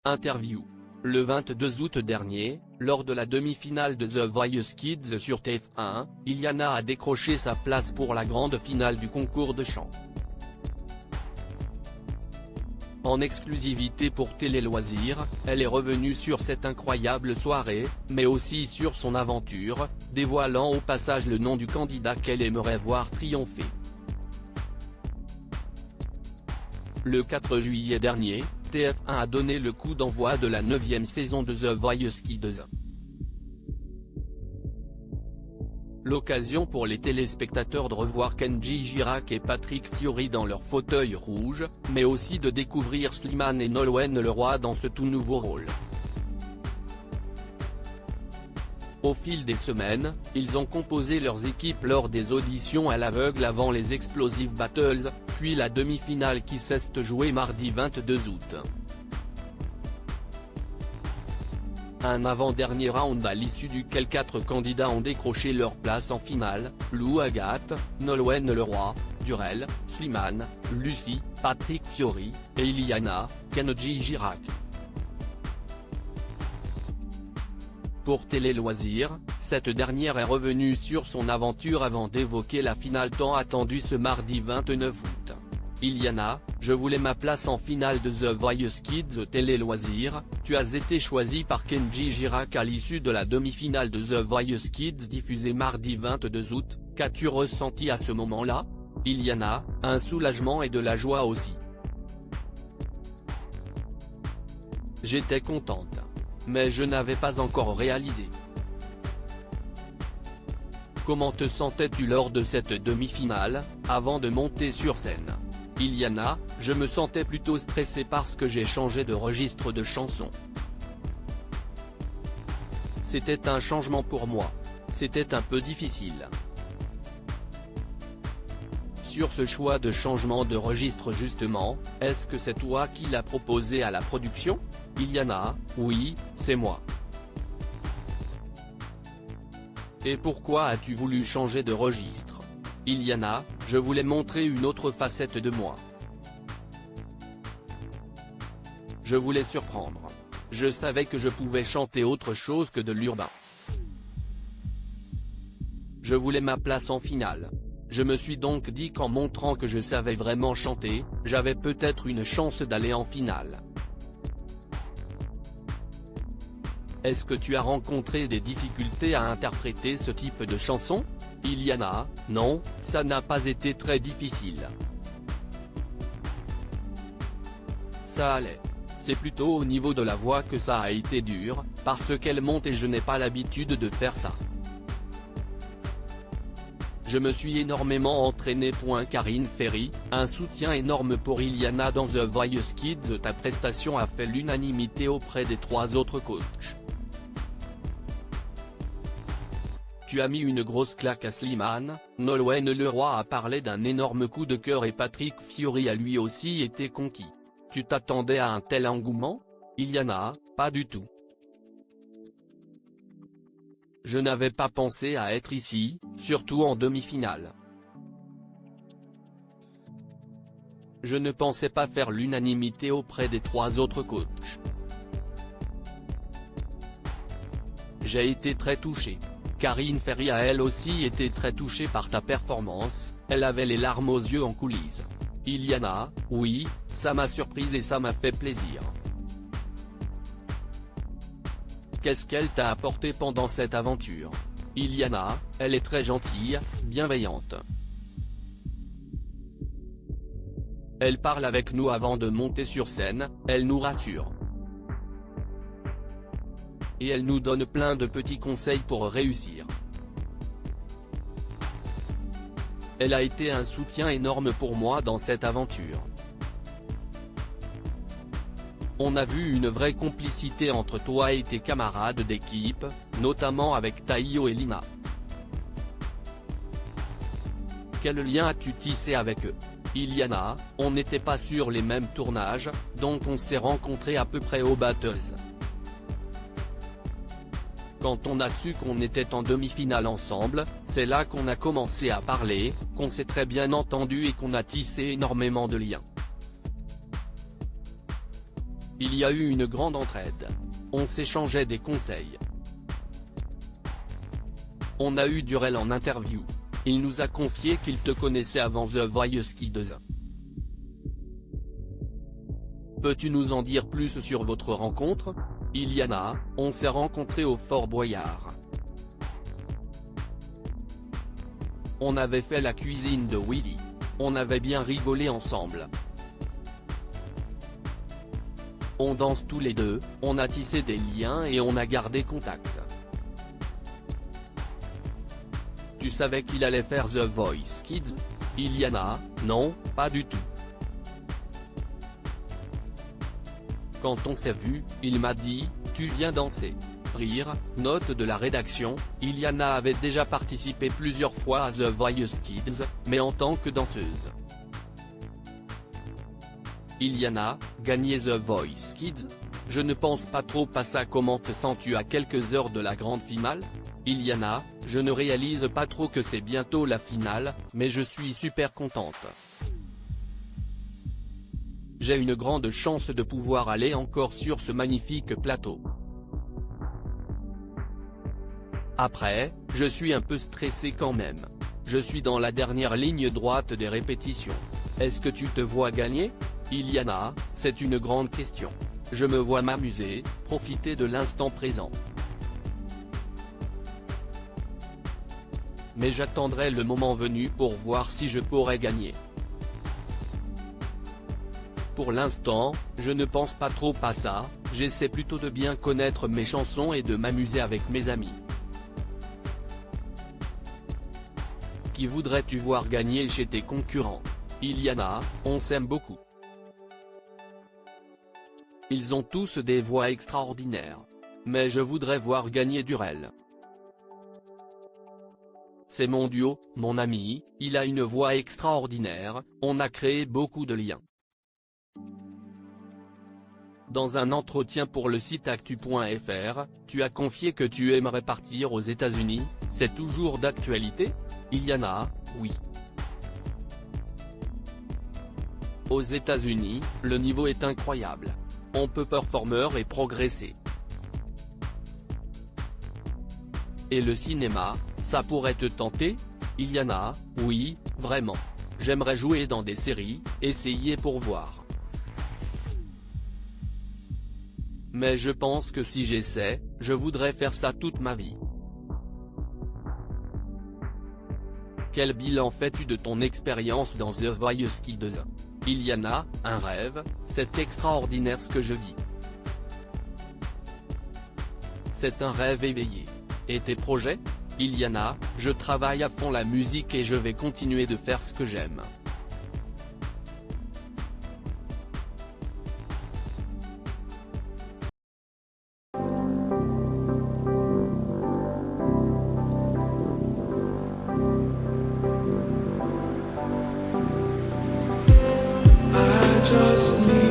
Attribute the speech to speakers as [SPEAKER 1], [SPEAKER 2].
[SPEAKER 1] Interview. Le 22 août dernier, lors de la demi-finale de The Voice Kids sur TF1, Iliana a décroché sa place pour la grande finale du concours de chant. En exclusivité pour Télé Loisirs, elle est revenue sur cette incroyable soirée, mais aussi sur son aventure, dévoilant au passage le nom du candidat qu'elle aimerait voir triompher. Le 4 juillet dernier, TF1 a donné le coup d'envoi de la 9e saison de The Voice Kids. L'occasion pour les téléspectateurs de revoir Kenji Girac et Patrick Fiori dans leur fauteuil rouge, mais aussi de découvrir Slimane et Nolwenn Leroy dans ce tout nouveau rôle. Au fil des semaines, ils ont composé leurs équipes lors des auditions à l'aveugle avant les Explosive Battles, puis la demi-finale qui s'est jouée mardi 22 août. Un avant-dernier round à l'issue duquel 4 candidats ont décroché leur place en finale, Lou Agathe, Nolwenn Leroy, Durel, Slimane, Lucie, Patrick Fiori, et Iliana, Kenji Girac. Pour Télé Loisirs, cette dernière est revenue sur son aventure avant d'évoquer la finale tant attendue ce mardi 29 août. Iliana, je voulais ma place en finale de The Voice Kids Télé Loisirs, tu as été choisie par Kenji Girac à l'issue de la demi-finale de The Voice Kids diffusée mardi 22 août, qu'as-tu ressenti à ce moment-là? Iliana, un soulagement et de la joie aussi. J'étais contente. Mais je n'avais pas encore réalisé. Comment te sentais-tu lors de cette demi-finale, avant de monter sur scène? Iliana, je me sentais plutôt stressée parce que j'ai changé de registre de chanson. C'était un changement pour moi. C'était un peu difficile. Sur ce choix de changement de registre justement, est-ce que c'est toi qui l'as proposé à la production? Iliana, oui, c'est moi. Et pourquoi as-tu voulu changer de registre? Iliana, je voulais montrer une autre facette de moi. Je voulais surprendre. Je savais que je pouvais chanter autre chose que de l'urbain. Je voulais ma place en finale. Je me suis donc dit qu'en montrant que je savais vraiment chanter, j'avais peut-être une chance d'aller en finale. Est-ce que tu as rencontré des difficultés à interpréter ce type de chanson? Iliana, non, ça n'a pas été très difficile. Ça allait. C'est plutôt au niveau de la voix que ça a été dur, parce qu'elle monte et je n'ai pas l'habitude de faire ça. Je me suis énormément entraîné. Karine Ferry, un soutien énorme pour Iliana dans The Voice Kids. Ta prestation a fait l'unanimité auprès des 3 autres coachs. Tu as mis une grosse claque à Slimane, Nolwenn Leroy a parlé d'un énorme coup de cœur et Patrick Fiori a lui aussi été conquis. Tu t'attendais à un tel engouement? Iliana, pas du tout. Je n'avais pas pensé à être ici, surtout en demi-finale. Je ne pensais pas faire l'unanimité auprès des 3 autres coachs. J'ai été très touchée. Karine Ferry a elle aussi été très touchée par ta performance, elle avait les larmes aux yeux en coulisses. Iliana, oui, ça m'a surprise et ça m'a fait plaisir. Qu'est-ce qu'elle t'a apporté pendant cette aventure? Iliana, elle est très gentille, bienveillante. Elle parle avec nous avant de monter sur scène, elle nous rassure. Et elle nous donne plein de petits conseils pour réussir. Elle a été un soutien énorme pour moi dans cette aventure. On a vu une vraie complicité entre toi et tes camarades d'équipe, notamment avec Taïo et Lina. Quel lien as-tu tissé avec eux? Iliana, on n'était pas sur les mêmes tournages, donc on s'est rencontrés à peu près aux Battles. Quand on a su qu'on était en demi-finale ensemble, c'est là qu'on a commencé à parler, qu'on s'est très bien entendu et qu'on a tissé énormément de liens. Il y a eu une grande entraide. On s'échangeait des conseils. On a eu Durrell en interview. Il nous a confié qu'il te connaissait avant The Voice Kids. Peux-tu nous en dire plus sur votre rencontre? Iliana, on s'est rencontrés au Fort Boyard. On avait fait la cuisine de Willy. On avait bien rigolé ensemble. On danse tous les deux, on a tissé des liens et on a gardé contact. Tu savais qu'il allait faire The Voice Kids? Iliana, non, pas du tout. Quand on s'est vu, il m'a dit, tu viens danser. Rire, note de la rédaction, Iliana avait déjà participé plusieurs fois à The Voice Kids, mais en tant que danseuse. Iliana, gagner The Voice Kids? Je ne pense pas trop à ça. Comment te sens-tu à quelques heures de la grande finale? Iliana, je ne réalise pas trop que c'est bientôt la finale, mais je suis super contente. J'ai une grande chance de pouvoir aller encore sur ce magnifique plateau. Après, je suis un peu stressé quand même. Je suis dans la dernière ligne droite des répétitions. Est-ce que tu te vois gagner? Iliana, c'est une grande question. Je me vois m'amuser, profiter de l'instant présent. Mais j'attendrai le moment venu pour voir si je pourrais gagner. Pour l'instant, je ne pense pas trop à ça, j'essaie plutôt de bien connaître mes chansons et de m'amuser avec mes amis. Qui voudrais-tu voir gagner chez tes concurrents? Iliana, on s'aime beaucoup. Ils ont tous des voix extraordinaires. Mais je voudrais voir gagner Durrell. C'est mon duo, mon ami, il a une voix extraordinaire, on a créé beaucoup de liens. Dans un entretien pour le site actu.fr, tu as confié que tu aimerais partir aux États-Unis, c'est toujours d'actualité? Iliana, oui. Aux États-Unis, le niveau est incroyable. On peut performer et progresser. Et le cinéma, ça pourrait te tenter? Iliana, oui, vraiment. J'aimerais jouer dans des séries, essayer pour voir. Mais je pense que si j'essaie, je voudrais faire ça toute ma vie. Quel bilan fais-tu de ton expérience dans The Voice Kids? Iliana, un rêve, c'est extraordinaire ce que je vis. C'est un rêve éveillé. Et tes projets? Iliana, je travaille à fond la musique et je vais continuer de faire ce que j'aime.
[SPEAKER 2] Just need